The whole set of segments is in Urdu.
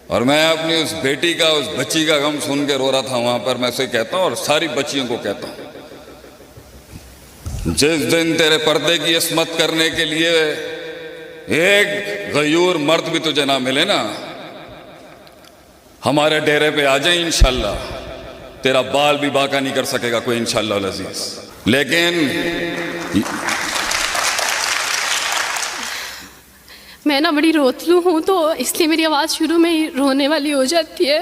اور میں اپنی اس بیٹی کا، اس بچی کا غم سن کے رو رہا تھا وہاں پر. میں اسے کہتا ہوں اور ساری بچیوں کو کہتا ہوں، جس دن تیرے پردے کی عصمت کرنے کے لیے ایک غیور مرد بھی تجھے نہ ملے نا، ہمارے ڈیرے پہ آ جائیں انشاءاللہ. تیرا بال بھی باقا نہیں کر سکے گا کوئی انشاءاللہ العزیز. لیکن میں نا بڑی روتلو ہوں، تو اس لیے میری آواز شروع میں ہی رونے والی ہو جاتی ہے.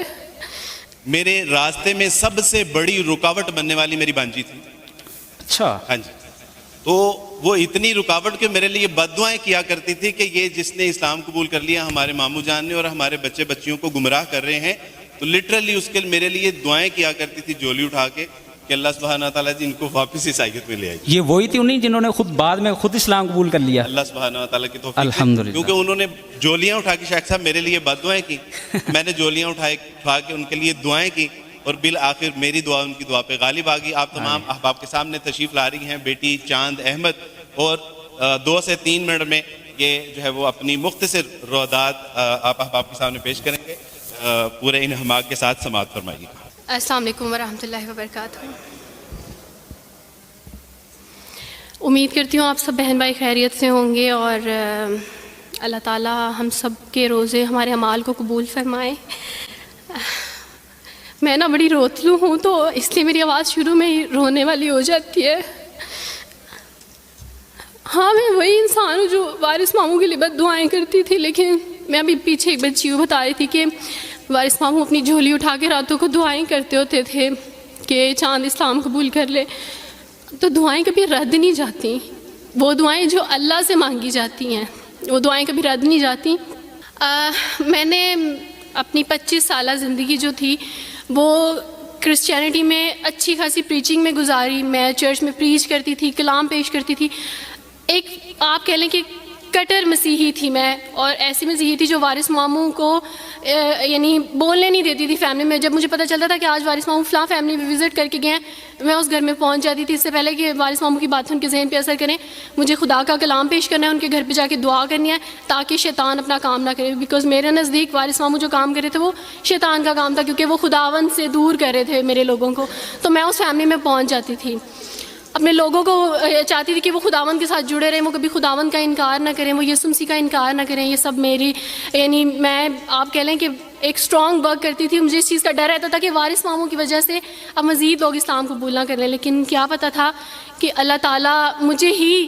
میرے راستے میں سب سے بڑی رکاوٹ بننے والی میری بانجی تھی. اچھا. ہاں جی. تو وہ اتنی رکاوٹ کہ میرے لیے بد دعائیں کیا کرتی تھی کہ یہ جس نے اسلام قبول کر لیا ہمارے ماموں جان نے اور ہمارے بچے بچیوں کو گمراہ کر رہے ہیں، تو لٹرلی اس کے میرے لیے دعائیں کیا کرتی تھی جولی اٹھا کے کہ اللہ سبحانہ تعالیٰ جی ان کو واپس عیسائیت میں لے آئے. یہ وہی تھی انہیں جنہوں نے خود بعد میں خود اسلام قبول کر لیا. اللہ سبحانہ تعالیٰ کی توفیق سے. الحمدللہ. کیونکہ انہوں نے جولیاں اٹھا کے شیخ صاحب میرے لیے بد دعائیں کی، میں نے جولیاں اٹھا کے ان کے لیے دعائیں کی، اور بالآخر میری دعا ان کی دعا پہ غالب آ گئی. آپ تمام احباب کے سامنے تشریف لا رہی ہیں بیٹی چاند احمد، اور 2 سے 3 منٹ میں یہ جو ہے وہ اپنی مختصر روادات آپ احباب کے سامنے پیش کریں گے. پورے انہماک کے ساتھ سماعت فرمائیے. السلام علیکم ورحمۃ اللہ وبرکاتہ. امید کرتی ہوں آپ سب بہن بھائی خیریت سے ہوں گے، اور اللہ تعالیٰ ہم سب کے روزے ہمارے اعمال کو قبول فرمائے. میں نا بڑی روتلو ہوں، تو اس لیے میری آواز شروع میں ہی رونے والی ہو جاتی ہے. ہاں، میں وہی انسان ہوں جو وارث ماموں کے لیے بد دعائیں کرتی تھی، لیکن میں ابھی پیچھے ایک بچی کو بتا رہی تھی کہ وارث ماموں اپنی جھولی اٹھا کے راتوں کو دعائیں کرتے ہوتے تھے کہ چاند اسلام قبول کر لے. تو دعائیں کبھی رد نہیں جاتی، وہ دعائیں جو اللہ سے مانگی جاتی ہیں وہ دعائیں کبھی رد نہیں جاتی. میں نے اپنی 25 سالہ زندگی جو تھی وہ کرسچینٹی میں اچھی خاصی پریچنگ میں گزاری. میں چرچ میں پریچ کرتی تھی، کلام پیش کرتی تھی. ایک آپ کہہ لیں کہ کٹر مسیحی تھی میں، اور ایسی مسیحی تھی جو وارث ماموں کو یعنی بولنے نہیں دیتی تھی فیملی میں. جب مجھے پتہ چلتا تھا کہ آج وارث ماموں فلاں فیملی میں وزٹ کر کے گئے ہیں، میں اس گھر میں پہنچ جاتی تھی. اس سے پہلے کہ وارث ماموں کی باتیں ان کے ذہن پہ اثر کریں، مجھے خدا کا کلام پیش کرنا ہے، ان کے گھر پہ جا کے دعا کرنی ہے تاکہ شیطان اپنا کام نہ کرے. بیکاز میرے نزدیک وارث ماموں جو کام کر رہے تھے وہ شیطان کا کام تھا، کیونکہ وہ خداوند سے دور کر رہے تھے میرے لوگوں کو. تو میں اس فیملی میں پہنچ جاتی تھی، اپنے لوگوں کو چاہتی تھی کہ وہ خداوند کے ساتھ جڑے رہیں، وہ کبھی خداوند کا انکار نہ کریں، وہ یسوع مسیح کا انکار نہ کریں. یہ سب میری یعنی میں آپ کہہ لیں کہ ایک اسٹرانگ ورک کرتی تھی. مجھے اس چیز کا ڈر رہتا تھا کہ وارث ماموں کی وجہ سے اب مزید لوگ اسلام قبول نہ کر لیں. لیکن کیا پتہ تھا کہ اللہ تعالیٰ مجھے ہی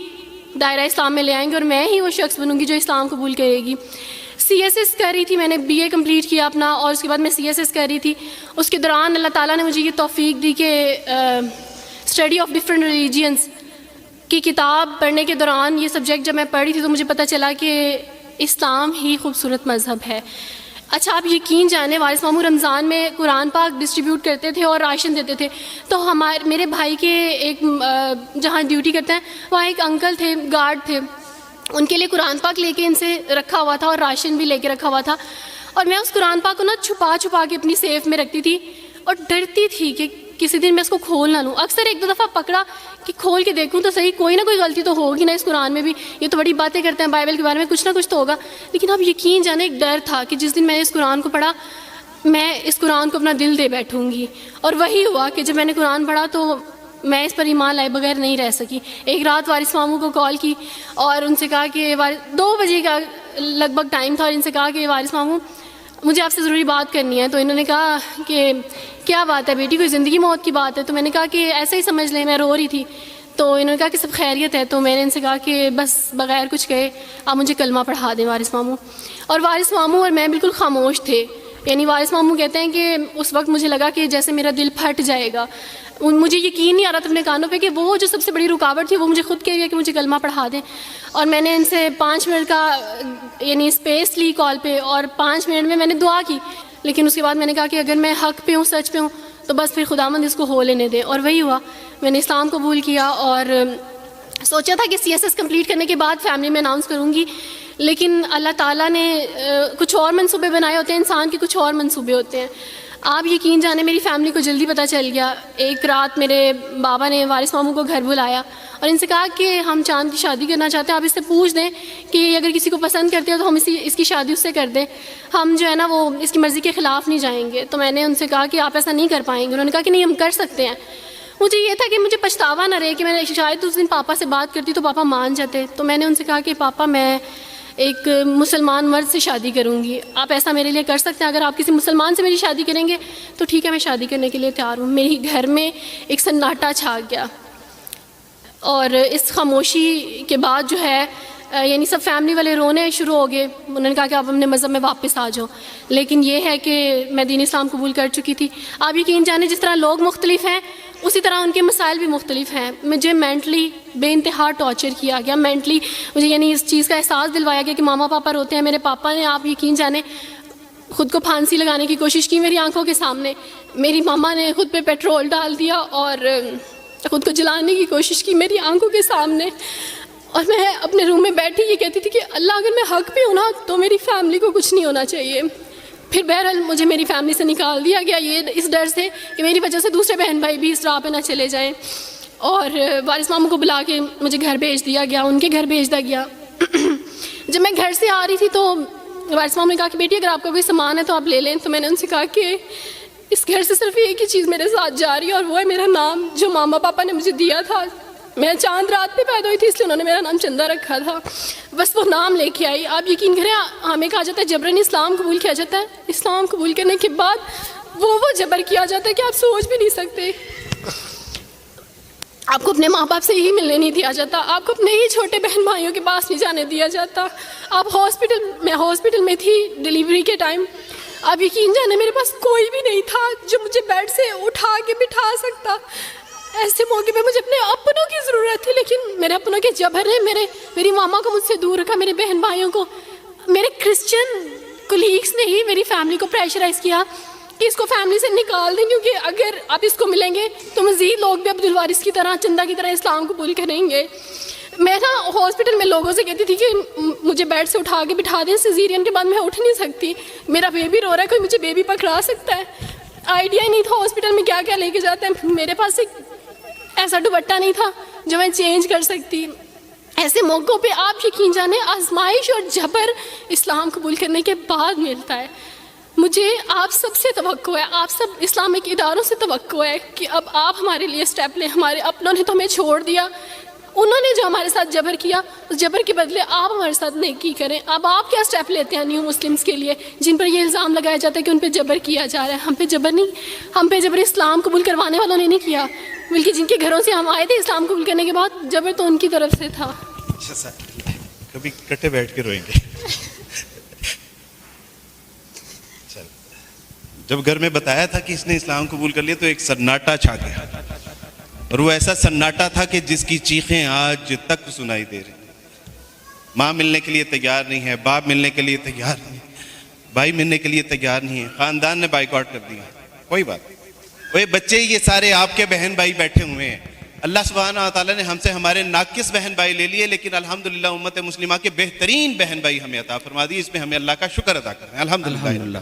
دائرہ اسلام میں لے آئیں گے اور میں ہی وہ شخص بنوں گی جو اسلام قبول کرے گی. CSS کر رہی تھی، میں نے BA کمپلیٹ کیا اپنا، اور اس کے بعد میں CSS کر رہی تھی. اس کے دوران اللہ تعالیٰ نے مجھے یہ توفیق دی کہ اسٹڈی آف ڈفرینٹ ریلیجنس کی کتاب پڑھنے کے دوران یہ سبجیکٹ جب میں پڑھ رہی تھی تو مجھے پتہ چلا کہ اسلام ہی خوبصورت مذہب ہے. اچھا، آپ یقین جانیں وارث ماموں رمضان میں قرآن پاک ڈسٹریبیوٹ کرتے تھے اور راشن دیتے تھے. تو میرے بھائی کے ایک جہاں ڈیوٹی کرتے ہیں وہاں ایک انکل تھے، گارڈ تھے، ان کے لیے قرآن پاک لے کے ان سے رکھا ہوا تھا اور راشن بھی لے کے رکھا ہوا تھا. اور میں اس قرآن پاک کو نا چھپا کے اپنی سیف میں رکھتی تھی اور ڈرتی تھی کہ کسی دن میں اس کو کھول نہ لوں. اکثر 1-2 دفعہ پکڑا کہ کھول کے دیکھوں تو صحیح، کوئی نہ کوئی غلطی تو ہوگی نا اس قرآن میں بھی، یہ تو بڑی باتیں کرتے ہیں بائبل کے بارے میں، کچھ نہ کچھ تو ہوگا. لیکن اب یقین جانے ایک ڈر تھا کہ جس دن میں نے اس قرآن کو پڑھا میں اس قرآن کو اپنا دل دے بیٹھوں گی. اور وہی ہوا کہ جب میں نے قرآن پڑھا تو میں اس پر ایمان لائے بغیر نہیں رہ سکی. ایک رات وارث ماموں کو کال کی اور ان سے کہا کہ 2 بجے کا لگ بھگ ٹائم تھا، اور ان سے کہا کہ وارث ماموں مجھے آپ سے ضروری بات کرنی ہے. تو انہوں نے کہا کہ کیا بات ہے بیٹی، کوئی زندگی موت کی بات ہے؟ تو میں نے کہا کہ ایسا ہی سمجھ لیں، میں رو رہی تھی. تو انہوں نے کہا کہ سب خیریت ہے. تو میں نے ان سے کہا کہ بس بغیر کچھ کہے آپ مجھے کلمہ پڑھا دیں وارث ماموں. اور وارث ماموں اور میں بالکل خاموش تھے. یعنی وارث ماموں کہتے ہیں کہ اس وقت مجھے لگا کہ جیسے میرا دل پھٹ جائے گا. مجھے یقین نہیں آ رہا تھا اپنے کانوں پہ کہ وہ جو سب سے بڑی رکاوٹ تھی وہ مجھے خود کہہ رہی ہے کہ مجھے کلمہ پڑھا دیں. اور میں نے ان سے 5 منٹ کا یعنی اسپیس لی کال پہ، اور 5 منٹ میں میں نے دعا کی. لیکن اس کے بعد میں نے کہا کہ اگر میں حق پہ ہوں، سچ پہ ہوں، تو بس پھر خداوند اس کو ہو لینے دے. اور وہی ہوا، میں نے اسلام قبول کیا. اور سوچا تھا کہ CSS کمپلیٹ کرنے کے بعد فیملی میں اناؤنس کروں گی، لیکن اللہ تعالیٰ نے کچھ اور منصوبے بنائے ہوتے ہیں، انسان کے کچھ اور منصوبے ہوتے ہیں. آپ یقین جانے میری فیملی کو جلدی پتہ چل گیا. ایک رات میرے بابا نے وارث ماموں کو گھر بلایا اور ان سے کہا کہ ہم چاند کی شادی کرنا چاہتے ہیں, آپ اس سے پوچھ دیں کہ اگر کسی کو پسند کرتے ہو تو ہم اس کی شادی اس سے کر دیں, ہم جو ہے نا وہ اس کی مرضی کے خلاف نہیں جائیں گے. تو میں نے ان سے کہا کہ آپ ایسا نہیں کر پائیں گے. انہوں نے کہا کہ نہیں ہم کر سکتے ہیں. مجھے یہ تھا کہ مجھے پچھتاوا نہ رہے کہ میں نے شاید اس دن پاپا سے بات کرتی تو پاپا مان جاتے. تو میں نے ان سے کہا کہ پاپا میں ایک مسلمان مرد سے شادی کروں گی, آپ ایسا میرے لیے کر سکتے ہیں؟ اگر آپ کسی مسلمان سے میری شادی کریں گے تو ٹھیک ہے, میں شادی کرنے کے لیے تیار ہوں. میری گھر میں ایک سناٹا چھا گیا اور اس خاموشی کے بعد جو ہے یعنی سب فیملی والے رونے شروع ہو گئے. انہوں نے کہا کہ آپ اپنے مذہب میں واپس آ جاؤ. لیکن یہ ہے کہ میں دین اسلام قبول کر چکی تھی. آپ یقین جانیں جس طرح لوگ مختلف ہیں اسی طرح ان کے مسائل بھی مختلف ہیں. مجھے مینٹلی بے انتہا ٹارچر کیا گیا. مینٹلی مجھے یعنی اس چیز کا احساس دلوایا گیا کہ ماما پاپا روتے ہیں. میرے پاپا نے آپ یقین جانیں خود کو پھانسی لگانے کی کوشش کی میری آنکھوں کے سامنے. میری ماما نے خود پہ پیٹرول ڈال دیا اور خود کو جلانے کی کوشش کی میری آنکھوں کے سامنے. اور میں اپنے روم میں بیٹھی یہ کہتی تھی کہ اللہ اگر میں حق پہ ہوں نا تو میری فیملی کو کچھ نہیں ہونا چاہیے. پھر بہرحال مجھے میری فیملی سے نکال دیا گیا یہ اس ڈر سے کہ میری وجہ سے دوسرے بہن بھائی بھی اس راہ پہ نہ چلے جائیں. اور وارث ماموں کو بلا کے مجھے گھر بھیج دیا گیا, ان کے گھر بھیج دیا گیا. جب میں گھر سے آ رہی تھی تو وارث ماموں نے کہا کہ بیٹی اگر آپ کا کوئی سامان ہے تو آپ لے لیں. تو میں نے ان سے کہا کہ اس گھر سے صرف ایک ہی چیز میرے ساتھ جا رہی ہے اور وہ ہے میرا نام جو ماما پاپا نے مجھے دیا تھا. میں چاند رات پہ پیدا ہوئی تھی اس لیے انہوں نے میرا نام چندہ رکھا تھا. بس وہ نام لے کے آئی. آپ یقین کریں ہمیں کہا جاتا ہے جبراً اسلام قبول کیا جاتا ہے. اسلام قبول کرنے کے بعد وہ جبر کیا جاتا ہے کہ آپ سوچ بھی نہیں سکتے. آپ کو اپنے ماں باپ سے ہی ملنے نہیں دیا جاتا, آپ کو اپنے ہی چھوٹے بہن بھائیوں کے پاس نہیں جانے دیا جاتا. آپ ہاسپٹل میں تھی ڈیلیوری کے ٹائم. آپ یقین جانے میرے پاس کوئی بھی نہیں تھا جو مجھے بیڈ سے اٹھا کے بٹھا سکتا. ایسے موقع پہ مجھے اپنے اپنوں کی ضرورت تھی لیکن میرے اپنوں کے جبر نے میری ماما کو مجھ سے دور رکھا, میرے بہن بھائیوں کو. میرے کرسچن کولیگس نے ہی میری فیملی کو پریشرائز کیا کہ اس کو فیملی سے نکال دیں کیونکہ اگر آپ اس کو ملیں گے تو مزید لوگ بھی عبدالوارث کی طرح چندہ کی طرح اسلام قبول کریں گے. میں نا ہاسپٹل میں لوگوں سے کہتی تھی کہ مجھے بیڈ سے اٹھا کے بٹھا دیں, سیزیرین کے بعد میں اٹھ نہیں سکتی, میرا بیبی رو رہا ہے, کوئی مجھے بیبی پکڑا سکتا ہے. آئیڈیا ہی نہیں تھا ہاسپٹل میں کیا کیا لے کے جاتے ہیں. میرے پاس ایک ایسا دوپٹہ نہیں تھا جو میں چینج کر سکتی. ایسے موقعوں پہ آپ یقین جانیں آزمائش اور جبر اسلام قبول کرنے کے بعد ملتا ہے. مجھے آپ سب سے توقع ہے, آپ سب اسلامک اداروں سے توقع ہے کہ اب آپ ہمارے لیے سٹیپ لیں. ہمارے اپنوں نے تو ہمیں چھوڑ دیا, انہوں نے جو ہمارے ساتھ جبر کیا اس جبر کے بدلے آپ ہمارے ساتھ نیکی کریں. اب آپ کیا سٹیپ لیتے ہیں نیو مسلمس کے لیے جن پر یہ الزام لگایا جاتا ہے کہ ان پہ جبر کیا جا رہا ہے؟ ہم پہ جبر نہیں, ہم پہ جبر اسلام قبول کروانے والوں نے نہیں کیا, بلکہ جن کے گھروں سے ہم آئے تھے اسلام قبول کرنے کے بعد جبر تو ان کی طرف سے تھا. اچھا سر کبھی کٹے بیٹھ کے روئیں گے. جب گھر میں بتایا تھا کہ اس نے اسلام قبول کر لیا تو ایک سناٹا چھا گیا, اور وہ ایسا سناٹا تھا کہ جس کی چیخیں آج تک سنائی دے رہی. ماں ملنے کے لیے تیار نہیں ہے, باپ ملنے کے لیے تیار نہیں ہے, بھائی ملنے کے لیے تیار نہیں ہے, خاندان نے بائیکاٹ کر دیا. کوئی بات, وہ بچے یہ سارے آپ کے بہن بھائی بیٹھے ہوئے ہیں. اللہ سبحانہ و تعالیٰ نے ہم سے ہمارے ناقص بہن بھائی لے لیے, لیکن الحمدللہ امت مسلمہ کے بہترین بہن بھائی ہمیں عطا فرما دی. اس میں ہمیں اللہ کا شکر ادا کرنا ہے. الحمدللہ.